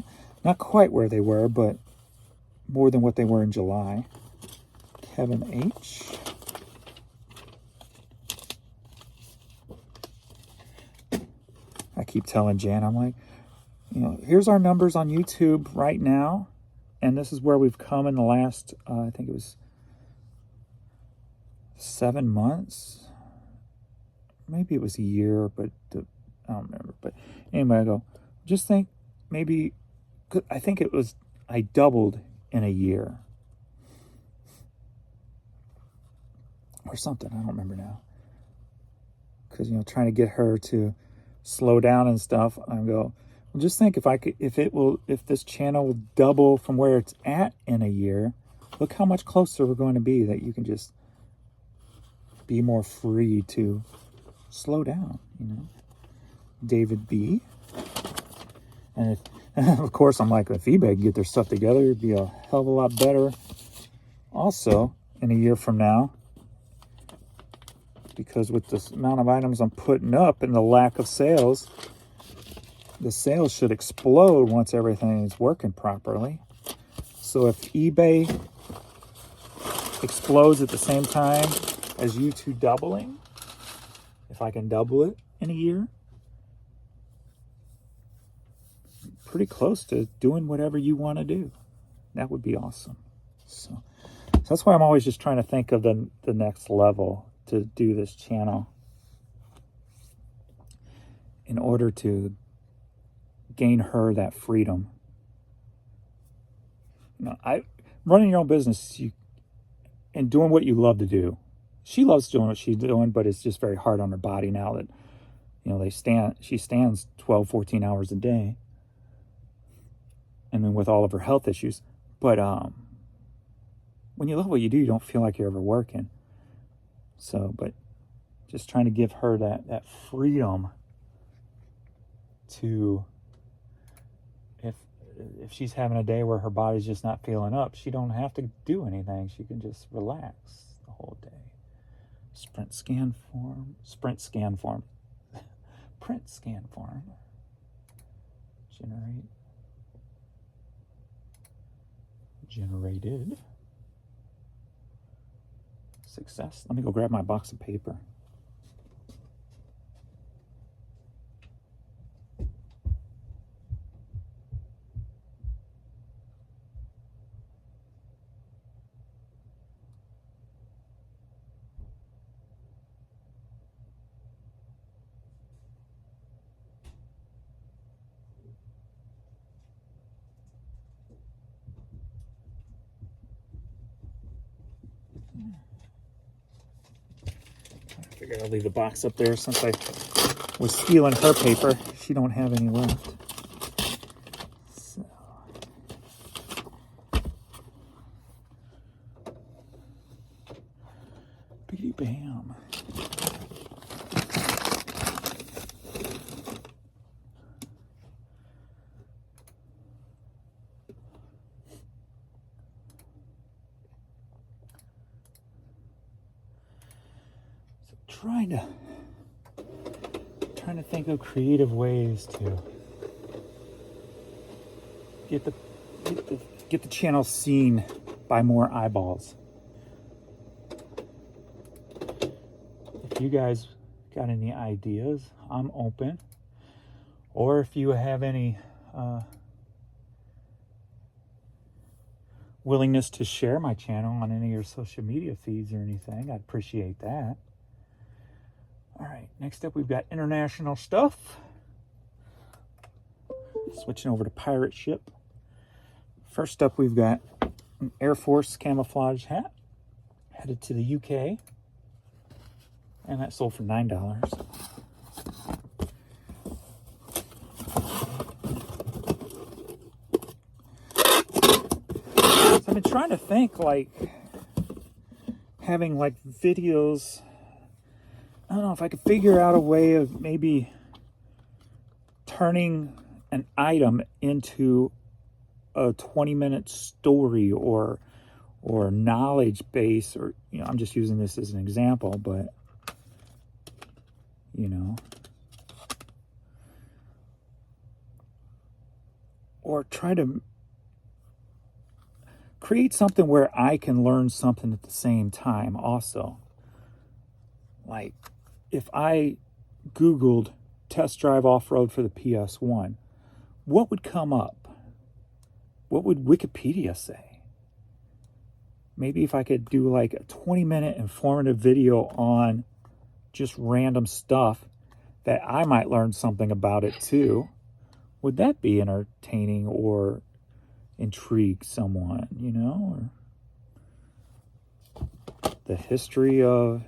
not quite where they were, but more than what they were in July. Kevin H. I keep telling Jan, I'm like, you know, here's our numbers on YouTube right now, and this is where we've come in the last, I think it was 7 months. Maybe it was a year, but I don't remember. But anyway, I go, just think maybe, I think it was, I doubled in a year. Or something, I don't remember now. Because, you know, trying to get her to slow down and stuff, I go, well, just think if this channel will double from where it's at in a year, look how much closer we're going to be that you can just be more free to slow down, you know. David B. And of course, I'm like, if eBay can get their stuff together, it'd be a hell of a lot better also in a year from now. Because with this amount of items I'm putting up and the lack of sales, the sales should explode once everything is working properly. So if eBay explodes at the same time as YouTube doubling, if I can double it in a year, pretty close to doing whatever you want to do. That would be awesome. So that's why I'm always just trying to think of the next level to do this channel in order to gain her that freedom. You know, running your own business and doing what you love to do. She loves doing what she's doing, but it's just very hard on her body now that, you know, she stands 12, 14 hours a day. And then with all of her health issues. But when you love what you do, you don't feel like you're ever working. So, but just trying to give her that freedom to, if she's having a day where her body's just not feeling up, she don't have to do anything. She can just relax the whole day. Print scan form. Generate. Generated. Success. Let me go grab my box of paper. I figured I'll leave the box up there since I was stealing her paper. She don't have any left. So. Biggity bam. Trying to think of creative ways to get the channel seen by more eyeballs. If you guys got any ideas, I'm open. Or if you have any willingness to share my channel on any of your social media feeds or anything, I'd appreciate that. All right, next up we've got international stuff. Switching over to pirate ship. First up we've got an Air Force camouflage hat. Headed to the UK. And that sold for $9. So I've been trying to think, like, having like videos. I don't know if I could figure out a way of maybe turning an item into a 20-minute story or knowledge base, or, you know, I'm just using this as an example, but, you know, or try to create something where I can learn something at the same time also. Like, if I Googled test drive off-road for the PS1, what would come up? What would Wikipedia say? Maybe if I could do like a 20-minute informative video on just random stuff that I might learn something about it too, would that be entertaining or intrigue someone, you know? Or the history of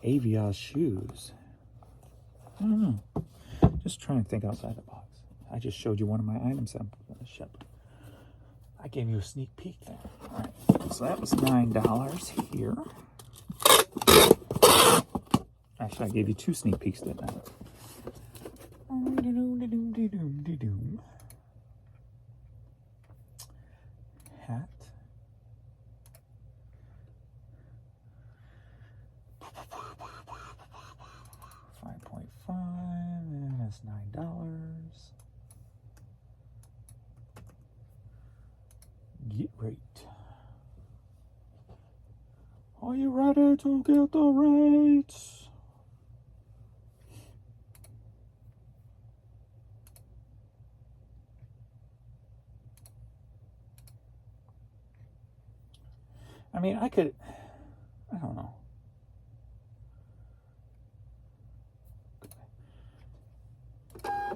Avia shoes. I don't know. Just trying to think outside the box. I just showed you one of my items on the ship. I gave you a sneak peek there. All right, so that was $9 here. Actually, I gave you 2 sneak peeks, didn't I? Hat. $5.5, and that's $9. Get rate. Are you ready to get the rates? I mean, I don't know.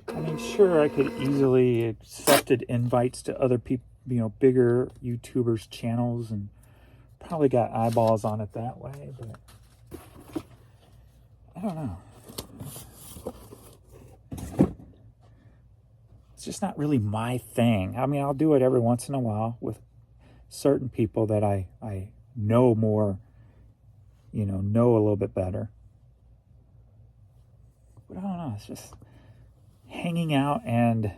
I mean, sure, I could easily accepted invites to other people, you know, bigger YouTubers' channels, and probably got eyeballs on it that way, but I don't know. It's just not really my thing. I mean, I'll do it every once in a while with certain people that I know more, you know a little bit better. But I don't know, it's just hanging out and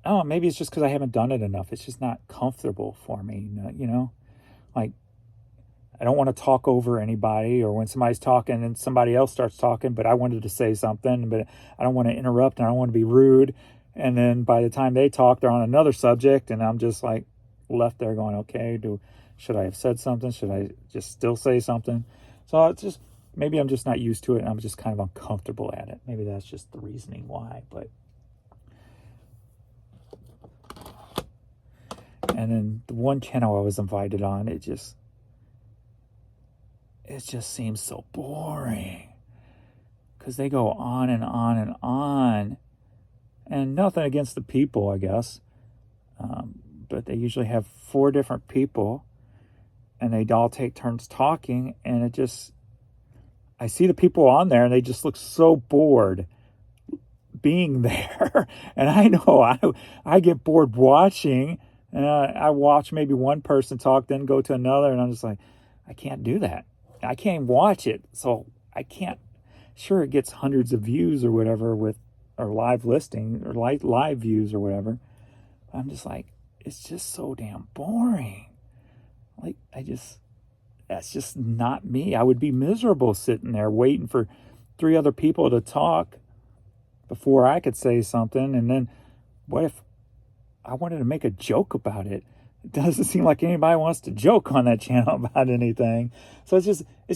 oh, maybe it's just because I haven't done it enough. It's just not comfortable for me, you know? Like, I don't want to talk over anybody, or when somebody's talking and somebody else starts talking, but I wanted to say something, but I don't want to interrupt and I don't want to be rude. And then by the time they talk, they're on another subject, and I'm just like left there going, okay, should I have said something? Should I just still say something? So it's just, maybe I'm just not used to it, and I'm just kind of uncomfortable at it. Maybe that's just the reasoning why, but. And then the one channel I was invited on, it just seems so boring, because they go on and on and on, and nothing against the people, I guess, but they usually have 4 different people, and they all take turns talking, and it just, I see the people on there, and they just look so bored being there, and I know I get bored watching. And I watch maybe one person talk, then go to another, and I'm just like, I can't do that. I can't even watch it, so I can't. Sure, it gets hundreds of views or whatever or live listing or live views or whatever. But I'm just like, it's just so damn boring. Like, that's just not me. I would be miserable sitting there waiting for 3 other people to talk before I could say something, and then what if I wanted to make a joke about it? It doesn't seem like anybody wants to joke on that channel about anything. So it's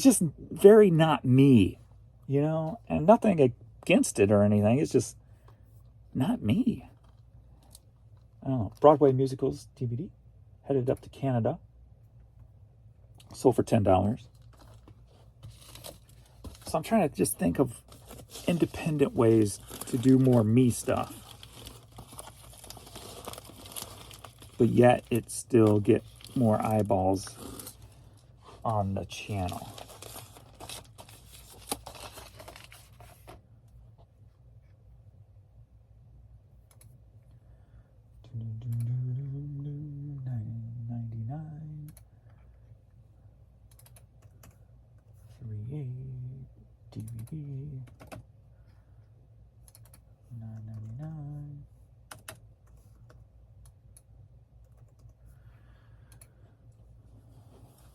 just very not me, you know, and nothing against it or anything. It's just not me. I don't know. Broadway musicals DVD, headed up to Canada. Sold for $10. So I'm trying to just think of independent ways to do more me stuff, but yet it still get more eyeballs on the channel. DVD, $9.99.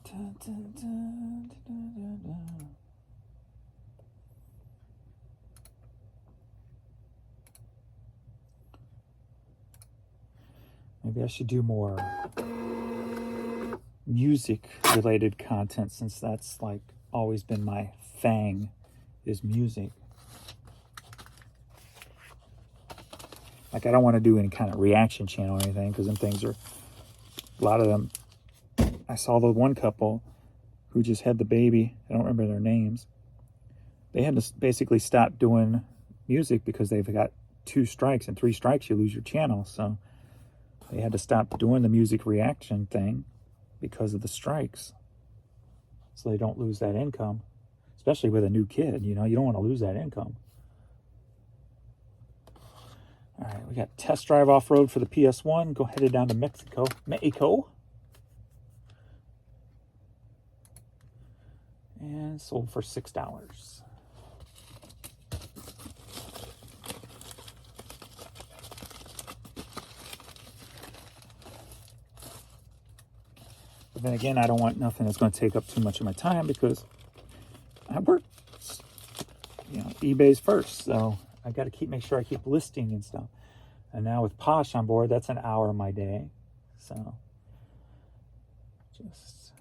Dun, dun, dun, dun, dun, dun. Maybe I should do more music-related content, since that's like always been my thing, is music. Like, I don't want to do any kind of reaction channel or anything, because them things are, a lot of them, I saw the one couple who just had the baby, I don't remember their names, they had to basically stop doing music because they've got 2 strikes, and 3 strikes you lose your channel. So they had to stop doing the music reaction thing because of the strikes, so they don't lose that income, especially with a new kid. You know, you don't want to lose that income. All right, we got test drive off-road for the PS1. Go headed down to Mexico. And sold for $6. But then again, I don't want nothing that's going to take up too much of my time, because I work, you know, eBay's first, so I got to make sure I keep listing and stuff. And now with Posh on board, that's an hour of my day. So just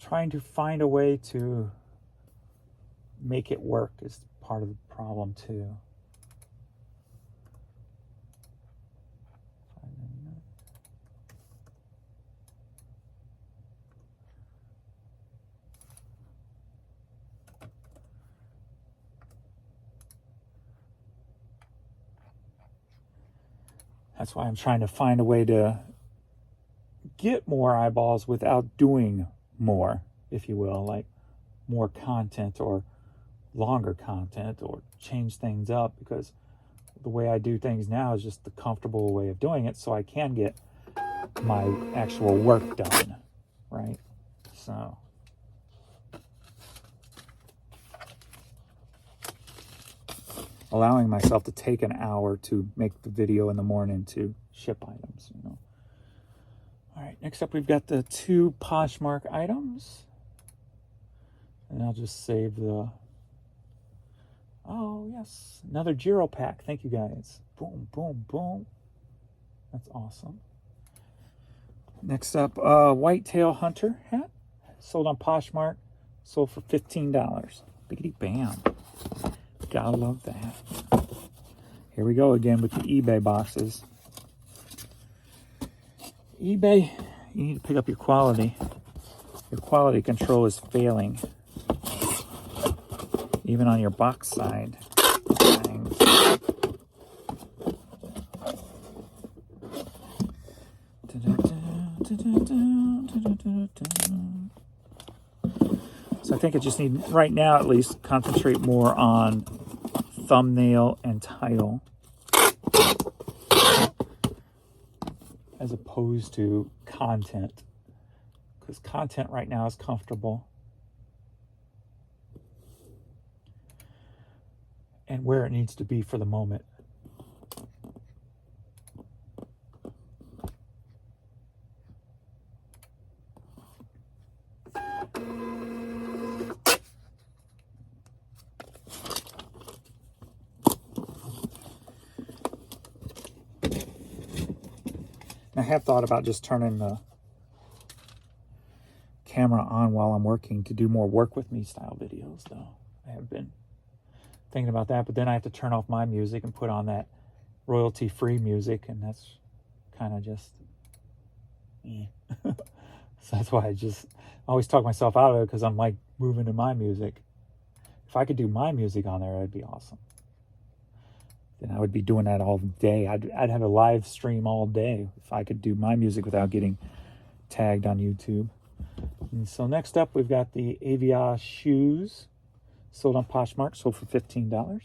trying to find a way to make it work is part of the problem too. That's why I'm trying to find a way to get more eyeballs without doing more, if you will, like more content or longer content, or change things up, because the way I do things now is just the comfortable way of doing it, so I can get my actual work done, right? So allowing myself to take an hour to make the video in the morning to ship items, you know. All right, next up we've got the 2 Poshmark items. And I'll just save the, oh yes, another Giro pack. Thank you guys. Boom, boom, boom. That's awesome. Next up, Whitetail Hunter hat. Sold on Poshmark. Sold for $15. Biggity bam. Gotta love that. Here we go again with the eBay boxes. eBay, you need to pick up your quality. Your quality control is failing. Even on your box side. So I think I just need, right now at least, concentrate more on thumbnail and title, as opposed to content, because content right now is comfortable and where it needs to be for the moment. I have thought about just turning the camera on while I'm working to do more work with me style videos, though. I have been thinking about that, but then I have to turn off my music and put on that royalty-free music, and that's kind of just So that's why I always talk myself out of it, because I'm like moving to my music. If I could do my music on there, that'd be awesome. Then I would be doing that all day. I'd have a live stream all day if I could do my music without getting tagged on YouTube. And so next up, we've got the Avia shoes, sold on Poshmark, sold for $15.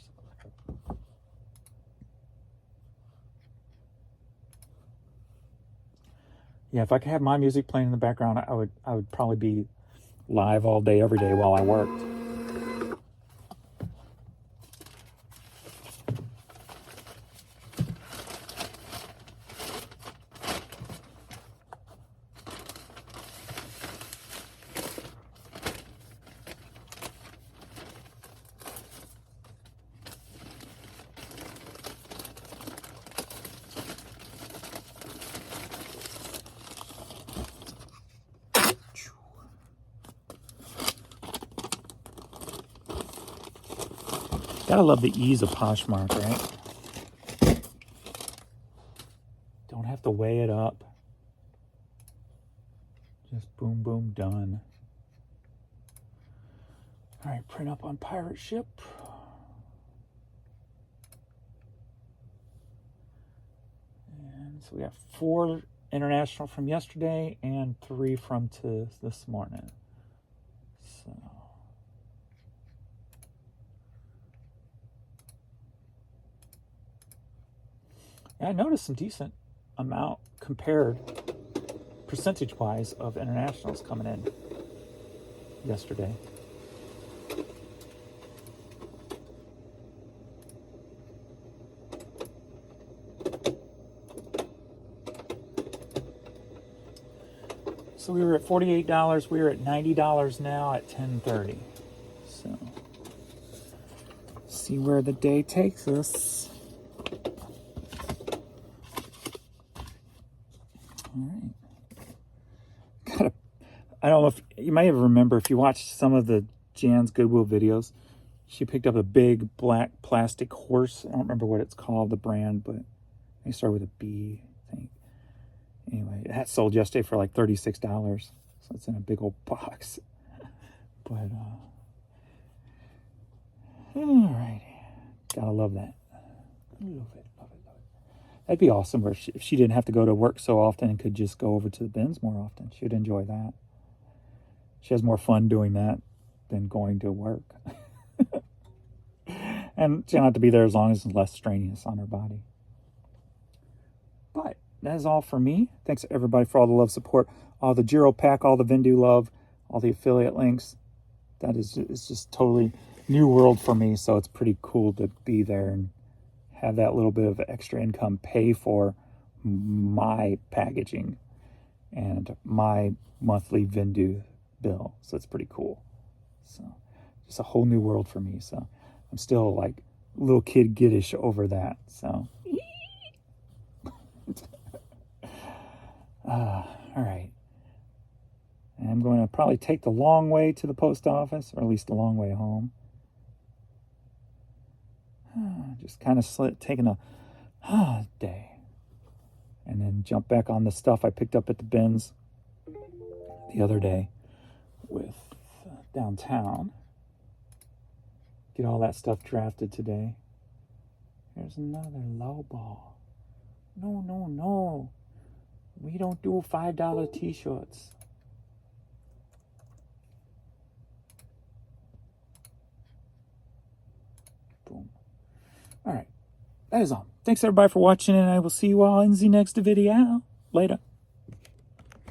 Yeah, if I could have my music playing in the background, I would probably be live all day, every day while I worked. Gotta love the ease of Poshmark, right? Don't have to weigh it up. Just boom, boom, done. All right, print up on pirate ship. And so we got 4 international from yesterday and 3 from this morning. So I noticed some decent amount compared percentage-wise of internationals coming in yesterday. So we were at $48. We were at $90 now at 10:30. So see where the day takes us. All right. I don't know if you might have remember, if you watched some of the Jan's Goodwill videos, she picked up a big black plastic horse. I don't remember what it's called, the brand, but they start with a B, I think. Anyway, that sold yesterday for like $36. So it's in a big old box. But, all right. Gotta love that. Love it. That'd be awesome where if she didn't have to go to work so often and could just go over to the bins more often. She'd enjoy that. She has more fun doing that than going to work. And she don't have to be there as long as it's less strenuous on her body. But that is all for me. Thanks everybody for all the love, support, all the Giro pack, all the Vindu love, all the affiliate links. That is it's just totally new world for me. So it's pretty cool to be there and have that little bit of extra income pay for my packaging and my monthly Vindu bill. So it's pretty cool. So just a whole new world for me. So I'm still like little kid giddish over that. So all right. And I'm going to probably take the long way to the post office, or at least the long way home. Just kind of taking a day. And then jump back on the stuff I picked up at the bins the other day with downtown. Get all that stuff drafted today. There's another low ball. No. We don't do $5 t-shirts. Boom. All right. That is all. Thanks everybody for watching, and I will see you all in the next video. Later.